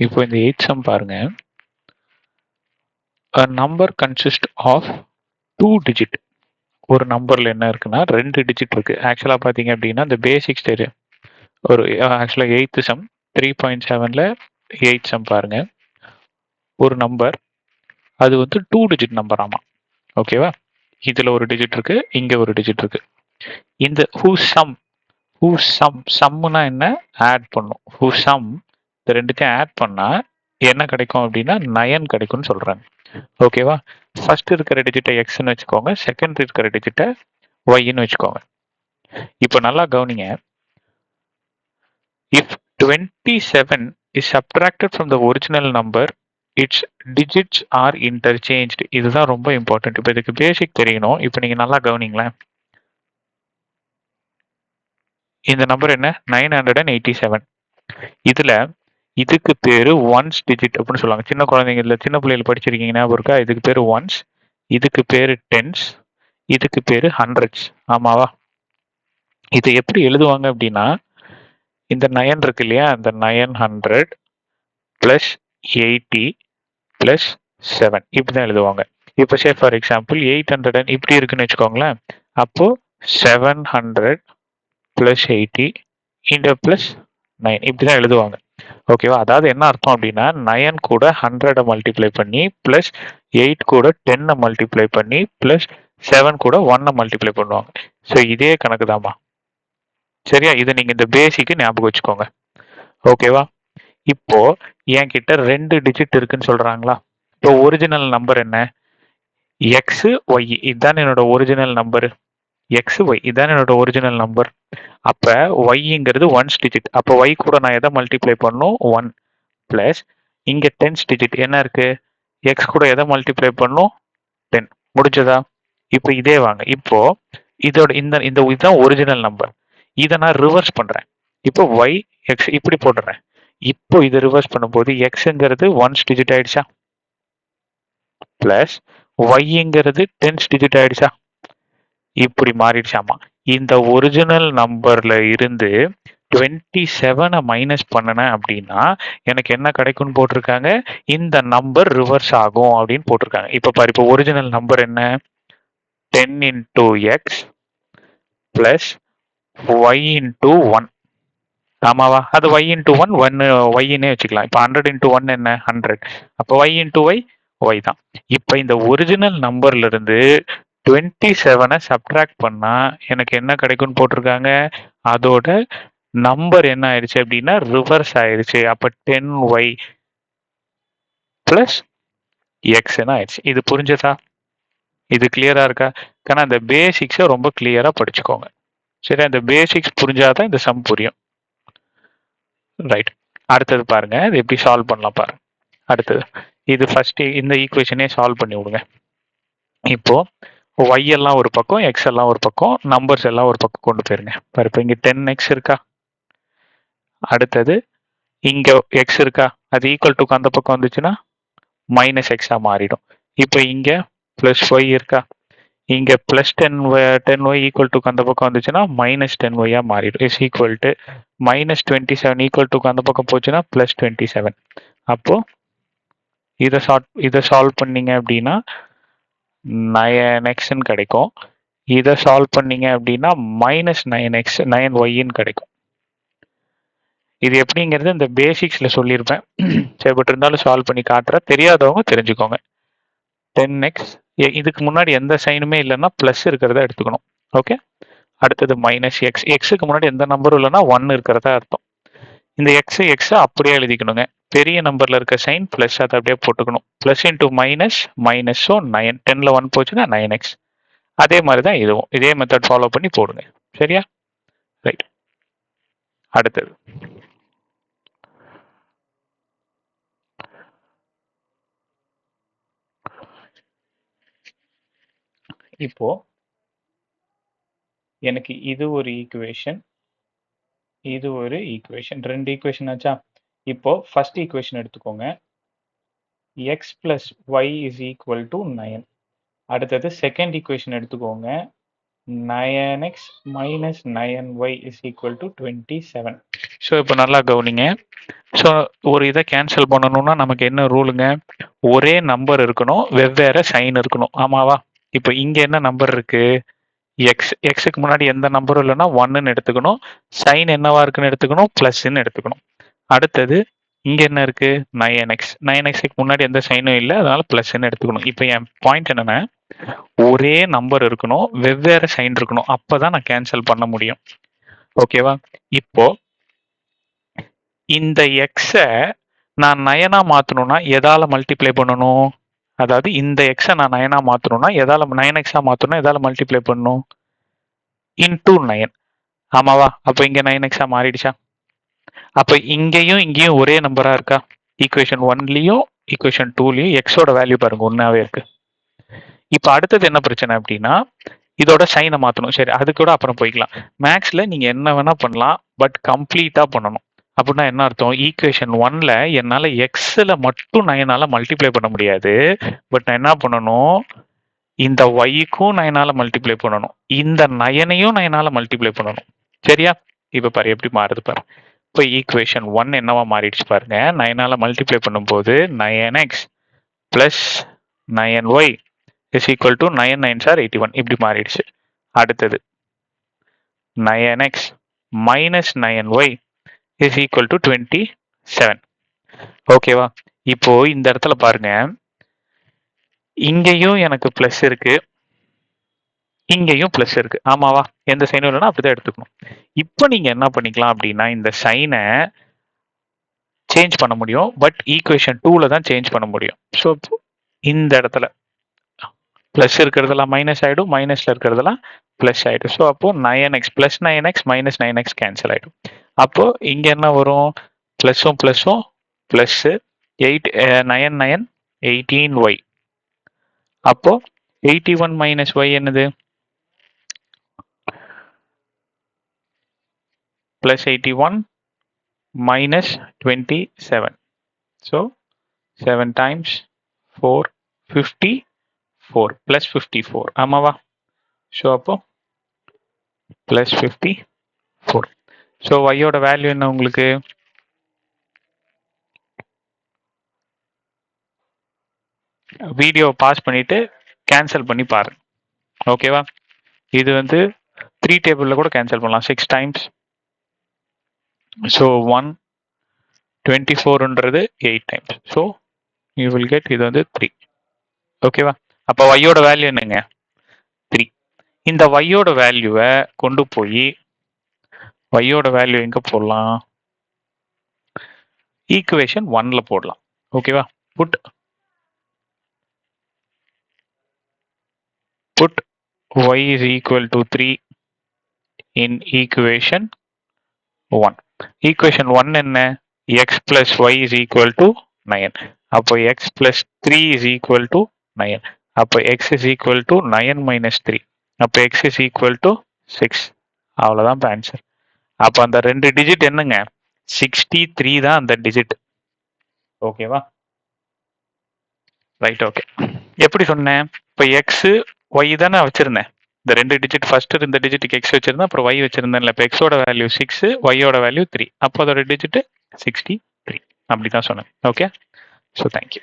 இப்போ இந்த 8th sum பாருங்க. A number consists of 2 digit. ஒரு நம்பர்ல என்ன இருக்குன்னா 2 டிஜிட் இருக்கு. ஆக்சுவலா பாத்தீங்க அப்படின்னா இந்த பேசிக்ஸ் தெரியும். ஒரு ஆக்சுவலா 8th sum 3.7ல 8th sum பாருங்க. ஒரு நம்பர் அது வந்து 2 டிஜிட் நம்பர் ஆமா. ஓகேவா? இதுல ஒரு டிஜிட் இருக்கு, இங்க ஒரு டிஜிட் இருக்கு. இந்த சம்னா என்ன? ஆட் பண்ணும். சம் இந்த ரெண்டுத்தையும் ஆட் பண்ணா என்ன கிடைக்கும் அப்படின்னா 9 கிடைக்கும்னு சொல்றாங்க. ஓகேவா? ஃபர்ஸ்ட் இருக்கிற டிஜிட்டை எக்ஸ்ன்னு வச்சுக்கோங்க, செகண்ட் இருக்கிற டிஜிட்டை ஒய்ன்னு வச்சுக்கோங்க. இப்போ நல்லா கவனிங்க. If 27 is subtracted from the original number, its digits are interchanged. இதுதான் ரொம்ப இம்பார்ட்டன்ட். இப்போ இதுக்கு பேசிக் தெரியணும். இப்போ நீங்க நல்லா கவனிங்களேன். இந்த நம்பர் என்ன? 987. இதுல இதுக்கு பேரு ஒன்ஸ் டிஜிட் அப்படின்னு சொல்லுவாங்க. சின்ன குழந்தைங்க சின்ன பிள்ளைகள் படிச்சிருக்கீங்க ஞாபகம் இருக்கா? இதுக்கு பேரு ஒன்ஸ், இதுக்கு பேரு டென்ஸ், இதுக்கு பேரு ஹண்ட்ரட்ஸ். ஆமாவா? இதை எப்படி எழுதுவாங்க அப்படின்னா இந்த 9 இருக்கு இல்லையா? இந்த 900 பிளஸ் 80 பிளஸ் 7 இப்படிதான் எழுதுவாங்க. இப்போ சே ஃபார் எக்ஸாம்பிள் 800 இப்படி இருக்குன்னு வச்சுக்கோங்களேன். அப்போ 700 பிளஸ் 80 இந்த பிளஸ் 9 இப்படிதான் எழுதுவாங்க. ஓகேவா? அதாவது என்ன அர்த்தம் அப்படின்னா 9 கூட 100 மல்டிப்ளை பண்ணி பிளஸ் 8 கூட 10 மல்டிப்ளை பண்ணி பிளஸ் 7 கூட 1 மல்டிப்ளை பண்ணுவாங்க. ஸோ இதே கணக்கு தான்மா. சரியா? இதை நீங்க இந்த பேசிக்கு ஞாபகம் வச்சுக்கோங்க. ஓகேவா? இப்போ என்கிட்ட 2 டிஜிட் இருக்குன்னு சொல்றாங்களா? இப்போ ஒரிஜினல் நம்பர் என்ன? எக்ஸ் ஒய் இதுதான் என்னோட ஒரிஜினல் நம்பர். எக்ஸ் ஒய் இதுதான் என்னோட ஒரிஜினல் நம்பர். அப்ப ஒய்ங்கிறது ஒன்ஸ் டிஜிட். அப்போ ஒய் கூட நான் எதை மல்டிப்ளை பண்ணும்? 1 பிளஸ் இங்க டென்ஸ் டிஜிட் என்ன இருக்கு? எக்ஸ் கூட எதை மல்டிப்ளை பண்ணும்? 10. முடிஞ்சதா? இப்போ இதே வாங்க. இப்போ இதோட இந்த இந்த இதுதான் ஒரிஜினல் நம்பர். இதை நான் ரிவர்ஸ் பண்றேன். இப்போ ஒய் எக்ஸ் இப்படி போடுறேன். இப்போ இதை ரிவர்ஸ் பண்ணும்போது எக்ஸ்ங்கிறது ஒன்ஸ் டிஜிட் ஆயிடுச்சா? பிளஸ் ஒய்ங்கிறது டென்ஸ் டிஜிட் ஆயிடுச்சா? இப்படி மாறிடுச்சாமா. இந்த ஒரிஜினல் நம்பர்ல இருந்து 27 மைனஸ் பண்ணினேன் அப்படின்னா எனக்கு என்ன கிடைக்கும்னு போட்டிருக்காங்க? இந்த நம்பர் ரிவர்ஸ் ஆகும் அப்படின்னு போட்டிருக்காங்க. இப்போ பாரு, இப்போ ஒரிஜினல் நம்பர் என்ன? 10 into x plus y into 1. ஆமாவா? அது ஒய் இன்டூ 1 ஒய்னே வச்சுக்கலாம். இப்போ 100 இன்டூ 1 என்ன? 100. அப்போ ஒய் இன்டூ ஒய் தான். இப்போ இந்த ஒரிஜினல் நம்பர்ல இருந்து 27 சப்ட்ராக்ட் பண்ணா எனக்கு என்ன கிடைக்கும்னு போட்டிருக்காங்க? அதோட நம்பர் என்ன ஆயிடுச்சு அப்படின்னா ரிவர்ஸ் ஆயிடுச்சு. அப்ப 10y பிளஸ் எக்ஸ்ன்னு ஆயிடுச்சு. இது புரிஞ்சதா? இது கிளியரா இருக்கா? ஆனால் அந்த பேசிக்ஸை ரொம்ப கிளியரா படிச்சுக்கோங்க. சரி, அந்த பேசிக்ஸ் புரிஞ்சாதான் இந்த சம் புரியும். ரைட். அடுத்தது பாருங்க, இது எப்படி சால்வ் பண்ணலாம் பாருங்க. அடுத்தது இது ஃபர்ஸ்ட் இந்த ஈக்குவேஷனே சால்வ் பண்ணி விடுங்க. இப்போ ஒய் எல்லாம் ஒரு பக்கம், எக்ஸ் எல்லாம் ஒரு பக்கம், நம்பர்ஸ் எல்லாம் ஒரு பக்கம் கொண்டு போயிருங்க. பாரு, இப்போ இங்க 10x இருக்கா? அடுத்தது இங்க எக்ஸ் இருக்கா? அது ஈக்குவல் டுக்கு அந்த பக்கம் வந்துச்சுன்னா மைனஸ் எக்ஸா மாறிடும். இப்போ இங்க பிளஸ் ஒய் இருக்கா? இங்க பிளஸ் 10y ஈக்குவல் டுக்கு அந்த பக்கம் வந்துச்சுன்னா மைனஸ் 10y மாறிடும். Is equal to minus 27 equal டுக்கு அந்த பக்கம் போச்சுன்னா பிளஸ் 27. அப்போ இதை சால்வ் பண்ணீங்க அப்படின்னா 9xன்னு கிடைக்கும். இதை சால்வ் பண்ணீங்க அப்படின்னா மைனஸ் 9x 9yன்னு கிடைக்கும். இது எப்படிங்கிறது இந்த பேசிக்ஸ்ல சொல்லியிருப்பேன். சரி, பட் இருந்தாலும் சால்வ் பண்ணி காட்டுறேன். தெரியாதவங்க தெரிஞ்சுக்கோங்க. 10x இதுக்கு முன்னாடி எந்த சைனுமே இல்லைன்னா பிளஸ் இருக்கிறத எடுத்துக்கணும். ஓகே. அடுத்தது மைனஸ் எக்ஸ். எக்ஸுக்கு முன்னாடி எந்த நம்பரும் இல்லைன்னா 1 இருக்கிறதா அர்த்தம். இந்த எக்ஸ் அப்படியே எழுதிக்கணுங்க. பெரிய நம்பர்ல இருக்க சைன் பிளஸ் அதை அப்படியே போட்டுக்கணும். Plus into minus minus. So 9 10ல 1 போச்சுன்னா 9x. அதே மாதிரி தான் இதுவும் இதே மெத்தட் ஃபாலோ பண்ணி போடுங்க. சரியா? ரைட். அடுத்தது இப்போ எனக்கு இது ஒரு ஈக்குவேஷன், இது ஒரு ஈக்குவேஷன், 2 ஈக்குவேஷன் ஆச்சா? இப்போ ஃபர்ஸ்ட் ஈக்குவேஷன் எடுத்துக்கோங்க. x plus y is equal to 9. அடுத்தது செகண்ட் ஈக்குவேஷன் எடுத்துக்கோங்க. 9x minus 9y is equal to 27. So இப்போ நல்லா கவனிங்க. ஸோ ஒரு இதை கேன்சல் பண்ணணும்னா நமக்கு என்ன ரூலுங்க? ஒரே நம்பர் இருக்கணும், வெவ்வேறு சைன் இருக்கணும். ஆமாவா? இப்போ இங்க என்ன நம்பர் இருக்கு? எக்ஸ். எக்ஸுக்கு முன்னாடி எந்த நம்பரும் இல்லைன்னா 1ன்னு எடுத்துக்கணும். சைன் என்னவா இருக்குன்னு எடுத்துக்கணும்? ப்ளஸ்ன்னு எடுத்துக்கணும். அடுத்தது இங்க என்ன இருக்கு? 9x. 9xக்கு முன்னாடி எந்த சைனும் இல்லை, அதனால ப்ளஸ்ன்னு எடுத்துக்கணும். இப்போ என் பாயிண்ட் என்னன்னா, ஒரே நம்பர் இருக்கணும், வெவ்வேறு சைன் இருக்கணும். அப்பதான் நான் கேன்சல் பண்ண முடியும். ஓகேவா? இப்போ இந்த எக்ஸை நான் 9ஆ மாற்றணும்னா எதால மல்டிப்ளை பண்ணணும்? அதாவது இந்த எக்ஸை நான் 9ஆ மாற்றணும்னா எதால 9xஆ மாற்றணும், எதால மல்டிப்ளை பண்ணணும்? இன்டூ 9. ஆமாவா? அப்போ இங்க 9xஆ மாறிடுச்சா? அப்போ இங்கேயும் ஒரே நம்பரா இருக்கா? ஈக்குவேஷன் 1லயும் ஈக்குவேஷன் 2லயும் எக்ஸோட வேல்யூ பாருங்க ஒன்னாவே இருக்கு. இப்போ அடுத்தது என்ன பிரச்சனை அப்படின்னா, இதோட சைனை மாற்றணும். சரி, அது கூட அப்புறம் போய்க்கலாம். மேக்ஸ்ல நீங்க என்ன வேணா பண்ணலாம், பட் கம்ப்ளீட்டா பண்ணணும். அப்படின்னா என்ன அர்த்தம்? ஈக்குவேஷன் 1ல என்னால எக்ஸ்ல மட்டும் 9ஆல மல்டிப்ளை பண்ண முடியாது. பட் நான் என்ன பண்ணணும்? இந்த ஒய்க்கும் 9ஆல மல்டிப்ளை பண்ணணும். இந்த 9ஐயும் 9ஆல மல்டிப்ளை பண்ணணும். சரியா? இப்ப பாரு எப்படி மாறுது பாரு. இப்போ ஈக்குவேஷன் 1 என்னவா மாறிடுச்சு பாருங்க. 9ஆல மல்டிப்ளை பண்ணும்போது 9x plus 9y is equal to 9 9s are 81 இப்படி மாறிடுச்சு. அடுத்தது 9x minus 9y is equal to 27. ஓகேவா? இப்போ இந்த இடத்துல பாருங்க, இங்கேயும் எனக்கு பிளஸ் இருக்கு, இங்கேயும் பிளஸ் இருக்கு. ஆமாவா? எந்த சைனும் இல்லைன்னா அப்படிதான் எடுத்துக்கணும். இப்போ நீங்க என்ன பண்ணிக்கலாம் அப்படின்னா, இந்த சைனை சேஞ்ச் பண்ண முடியும், பட் ஈக்குவேஷன் 2ல தான் சேஞ்ச் பண்ண முடியும். ஸோ இந்த இடத்துல பிளஸ் இருக்கிறதெல்லாம் மைனஸ் ஆயிடும், மைனஸ்ல இருக்கிறதெல்லாம் பிளஸ் ஆயிடும். ஸோ அப்போ 9x plus 9x minus 9x cancel ஆயிடும். அப்போ இங்க என்ன வரும்? பிளஸும் பிளஸும் பிளஸ் 8 9 9 18y. அப்போ 81 மைனஸ் y என்னது? Plus 81 minus 27. So 7 times 4 54 plus 54. ஆமாவா? ஸோ அப்போ plus 54. ஸோ y-ஓட வேல்யூ என்ன உங்களுக்கு? வீடியோ பாஸ் பண்ணிட்டு கேன்சல் பண்ணி பாருங்க. ஓகேவா? இது வந்து 3 டேபிளில் கூட கேன்சல் பண்ணலாம். 6 times. So 1 24ன்றது 8 times. So you will get இது வந்து 3. ஓகேவா? அப்போ y-ஓட வேல்யூ என்னங்க? 3. இந்த y-ஓட வேல்யூவை கொண்டு போய் y-ஓட வேல்யூ எங்க போடலாம்? ஈக்குவேஷன் 1ல போடலாம். ஓகேவா? Put y is equal to 3 in equation 1. equation 1 என்ன? x plus y is equal to 9. அப்போ x plus 3 is equal to 9. அப்போ x is equal to 9 minus 3. அப்போ x is equal to 6. அவ்வளோதான் ஆன்சர். அப்போ அந்த 2 டிஜிட் என்னங்க? 63 தான் அந்த டிஜிட். ஓகேவா? Right, okay. எப்படி சொன்னேன்? இப்போ எக்ஸ் ஒய் தானே வச்சிருந்தேன். இந்த 2 டிஜிட் ஃபர்ஸ்ட் இந்த டிஜிட்டுக்கு எக்ஸ் வச்சிருந்தேன், அப்புறம் ஒய் வச்சிருந்தேன்ல. இப்போ எக்ஸோட வேல்யூ 6, ஒய்யோட வேல்யூ 3. அப்போ அதோட டிஜிட் 63. அப்படி தான் சொன்னேன். Okay, so thank you.